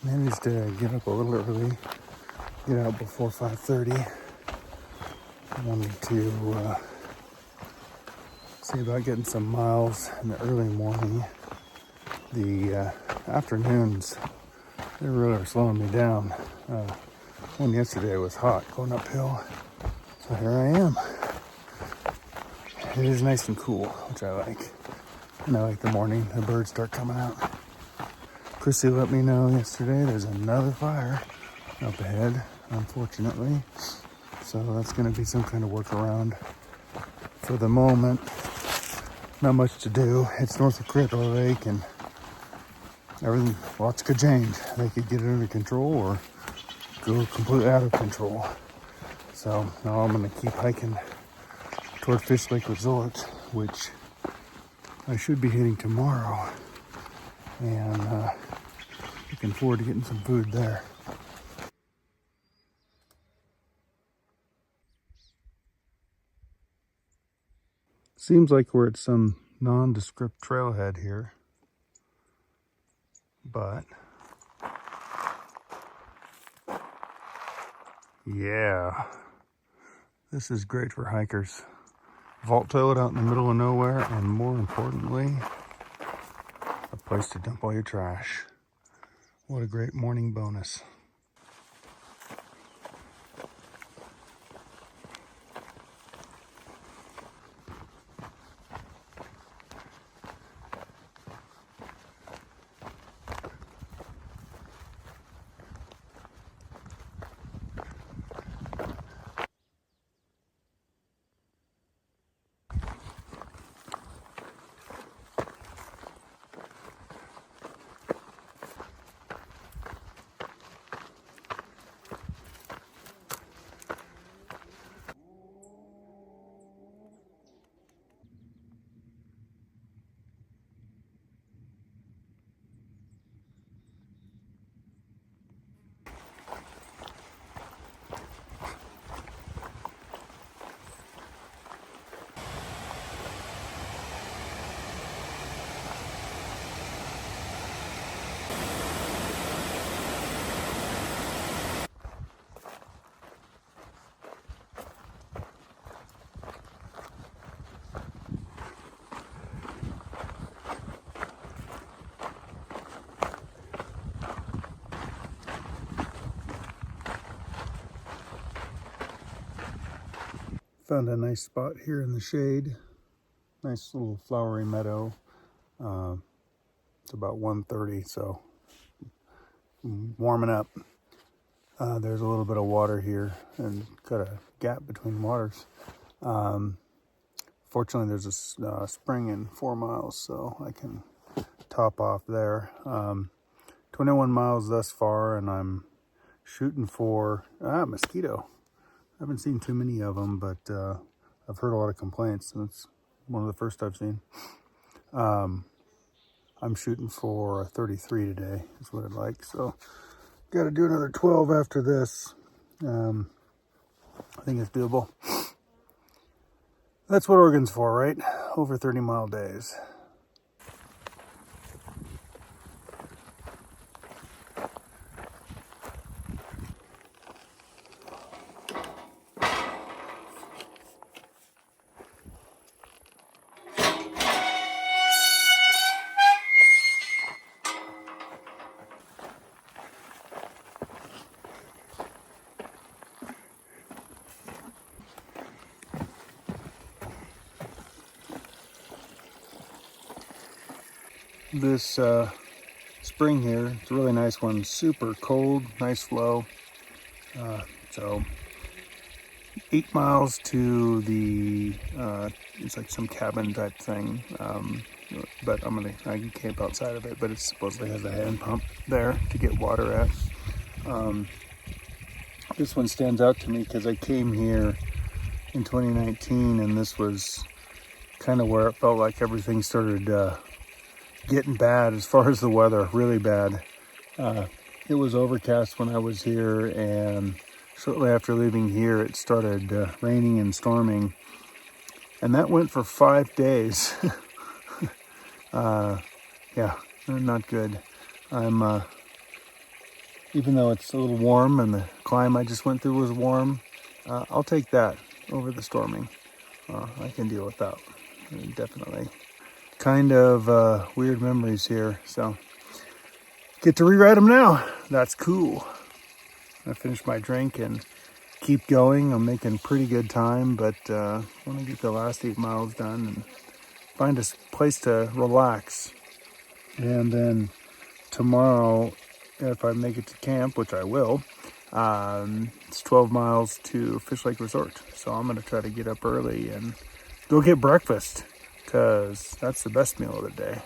Managed to get up a little early, get out before 5:30. I wanted to see about getting some miles in the early morning. The afternoons, they really are slowing me down. One yesterday was hot, going uphill. So here I am. It is nice and cool, which I like. And I like the morning, the birds start coming out. Chrissy let me know yesterday there's another fire up ahead, unfortunately. So that's going to be some kind of workaround. For the moment, not much to do. It's north of Critical Lake and everything, lots could change. They could get it under control or go completely out of control. So now I'm going to keep hiking toward Fish Lake Resort, which I should be hitting tomorrow. And looking forward to getting some food there. Seems like we're at some nondescript trailhead here, but yeah, this is great for hikers. Vault toilet out in the middle of nowhere, and more importantly, a place to dump all your trash. What a great morning bonus. Found a nice spot here in the shade. Nice little flowery meadow. It's about 1:30, so warming up. There's a little bit of water here and got a gap between waters. Fortunately, there's a spring in 4 miles, so I can top off there. 21 miles thus far, and I'm shooting for mosquito. I haven't seen too many of them, but I've heard a lot of complaints, and it's one of the first I've seen. I'm shooting for 33 today, is what I'd like. So, got to do another 12 after this. I think it's doable. That's what Oregon's for, right? Over 30-mile days. This spring here, it's a really nice one. Super cold, nice flow. So 8 miles to the, it's like some cabin type thing. But I can camp outside of it, but it supposedly has a hand pump there to get water at. This one stands out to me because I came here in 2019, and this was kind of where it felt like everything started getting bad as far as the weather, really bad. It was overcast when I was here, and shortly after leaving here, it started raining and storming, and that went for 5 days. Yeah, not good. I'm even though it's a little warm and the climb I just went through was warm, I'll take that over the storming. I can deal with that, definitely. Kind of weird memories here, so get to rewrite them now. That's cool. I finished my drink and keep going. I'm making pretty good time, but want to get the last 8 miles done and find a place to relax. And then tomorrow, if I make it to camp, which I will, it's 12 miles to Fish Lake Resort. So I'm going to try to get up early and go get breakfast, because that's the best meal of the day.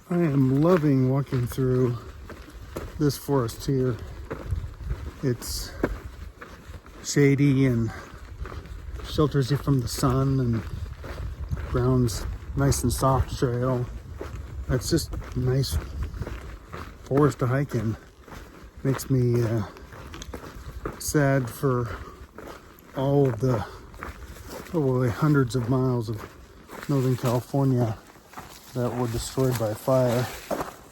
I am loving walking through this forest here. It's shady and shelters you from the sun, and ground's nice and soft trail. It's just a nice forest to hike in. Makes me sad for all of the probably hundreds of miles of Northern California that were destroyed by fire,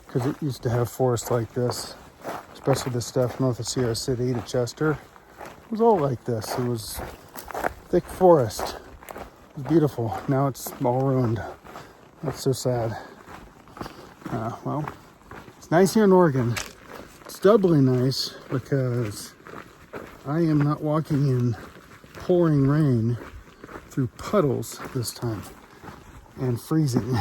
because it used to have forests like this, especially the stuff north of Sierra City to Chester. It was all like this. It was thick forest. It was beautiful. Now it's all ruined. That's so sad. Well, it's nice here in Oregon. It's doubly nice because I am not walking in pouring rain through puddles this time and freezing.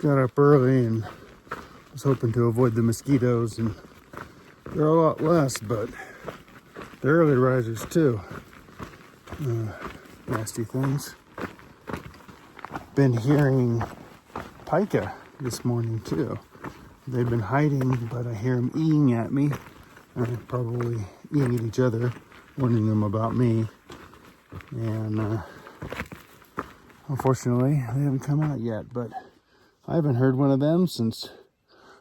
Got up early and was hoping to avoid the mosquitoes, and they're a lot less, but they're early risers too. Nasty things. Been hearing pika this morning too. They've been hiding, but I hear them eating at me. Probably eating at each other, warning them about me. And unfortunately, they haven't come out yet, but I haven't heard one of them since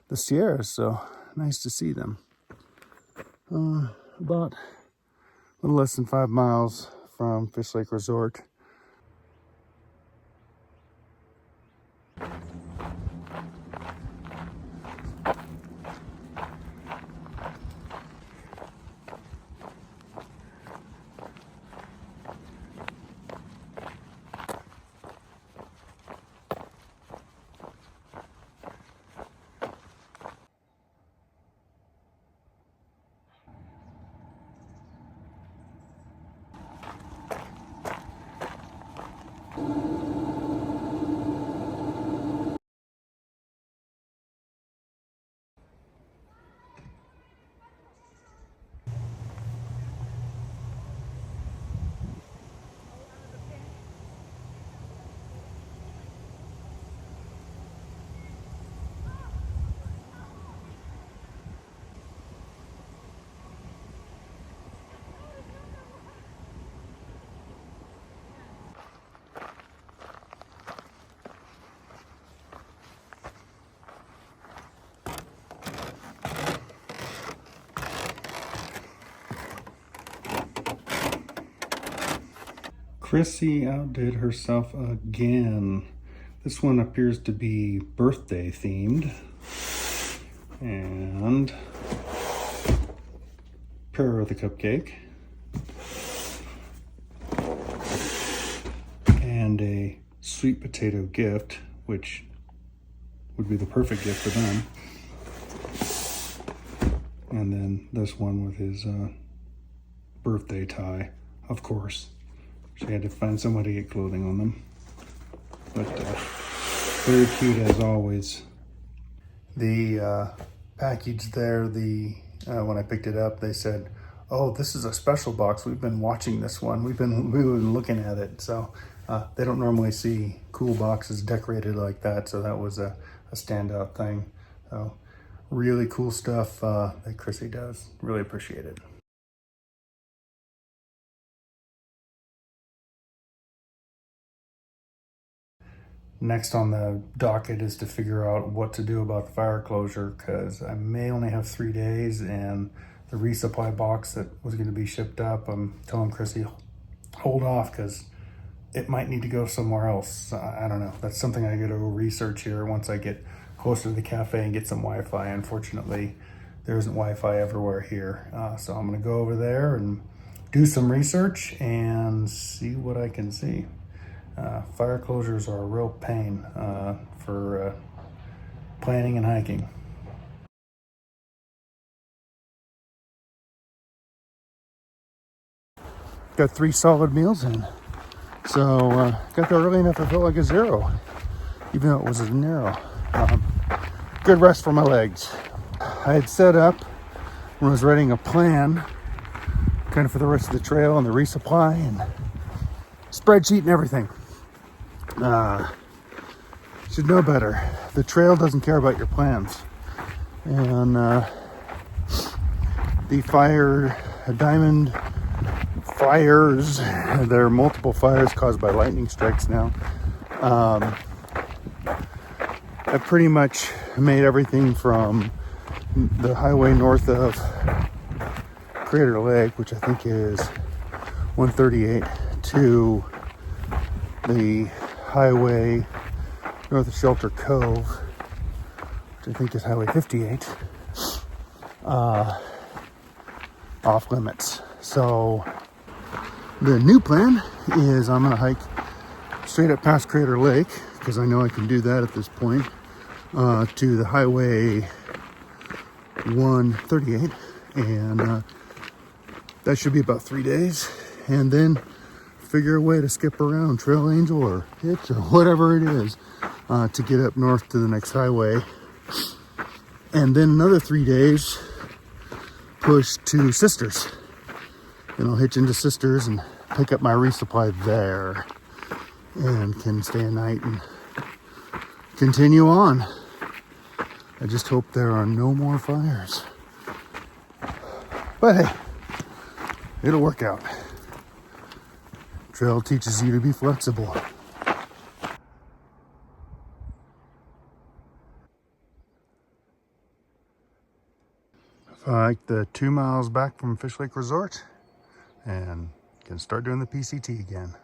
the Sierras, so nice to see them. About a little less than 5 miles from Fish Lake Resort. Chrissy outdid herself again. This one appears to be birthday themed. And prayer with a cupcake. And a sweet potato gift, which would be the perfect gift for them. And then this one with his birthday tie, of course. She had to find somebody to get clothing on them. But very cute as always. The package there, when I picked it up, they said, "Oh, this is a special box. We've been watching this one. We've been looking at it." So they don't normally see cool boxes decorated like that. So that was a standout thing. So really cool stuff that Chrissy does. Really appreciate it. Next on the docket is to figure out what to do about the fire closure, because I may only have 3 days, and the resupply box that was going to be shipped up, I'm telling Chrissy, hold off because it might need to go somewhere else. I don't know. That's something I got to research here once I get closer to the cafe and get some Wi-Fi. Unfortunately, there isn't Wi-Fi everywhere here. So I'm going to go over there and do some research and see what I can see. Fire closures are a real pain for planning and hiking. Got 3 solid meals in. So got there early enough, I felt like a 0, even though it was narrow. Good rest for my legs. I had set up when I was writing a plan kind of for the rest of the trail and the resupply and spreadsheet and everything. Should know better. The trail doesn't care about your plans. And the diamond fires, there are multiple fires caused by lightning strikes now. I pretty much made everything from the highway north of Crater Lake, which I think is 138, to the highway north of Shelter Cove, which I think is Highway 58, off limits. So the new plan is I'm going to hike straight up past Crater Lake, because I know I can do that at this point, to the Highway 138, and that should be about 3 days, and then figure a way to skip around Trail Angel or Hitch or whatever it is to get up north to the next highway, and then another 3 days push to Sisters, and I'll hitch into Sisters and pick up my resupply there and can stay a night and continue on. I just hope there are no more fires, but hey, it'll work out. Trail teaches you to be flexible. I hiked the 2 miles back from Fish Lake Resort and can start doing the PCT again.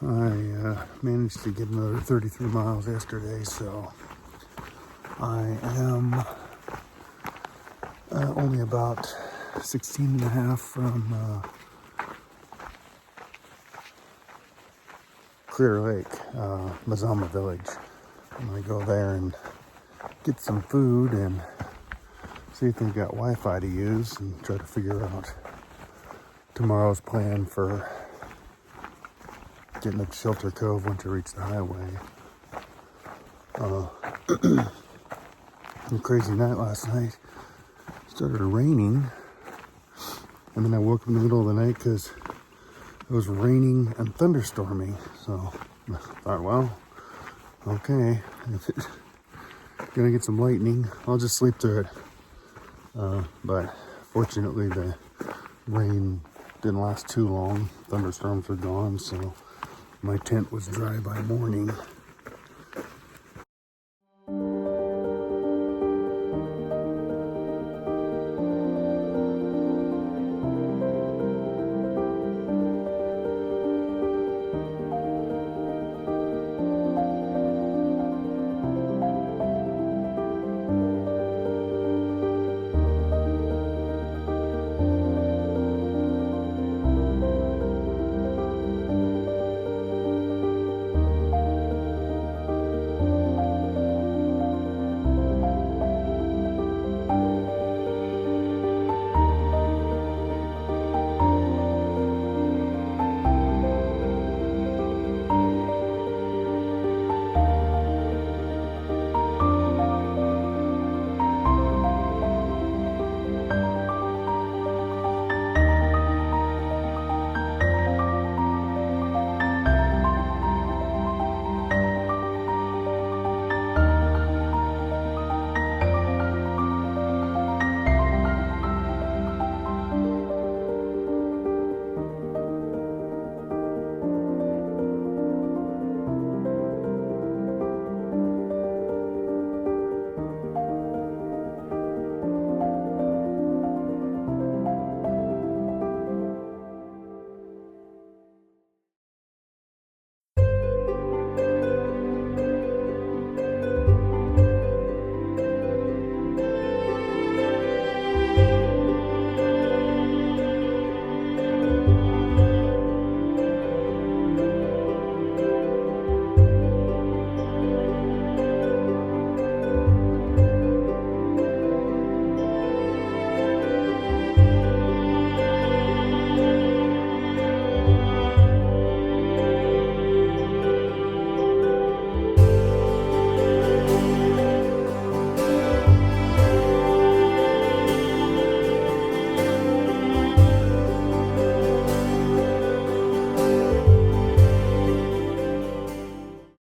I managed to get another 33 miles yesterday, so I am only about 16 and a half from Clear Lake, Mazama Village. I'm gonna go there and get some food and see if they've got Wi-Fi to use and try to figure out tomorrow's plan for getting to Shelter Cove once you reach the highway. A crazy night last night. It started raining, and then I woke up in the middle of the night because it was raining and thunderstorming. So I thought, well, okay, if it's gonna get some lightning, I'll just sleep through it. But fortunately, the rain didn't last too long. Thunderstorms were gone, so my tent was dry by morning.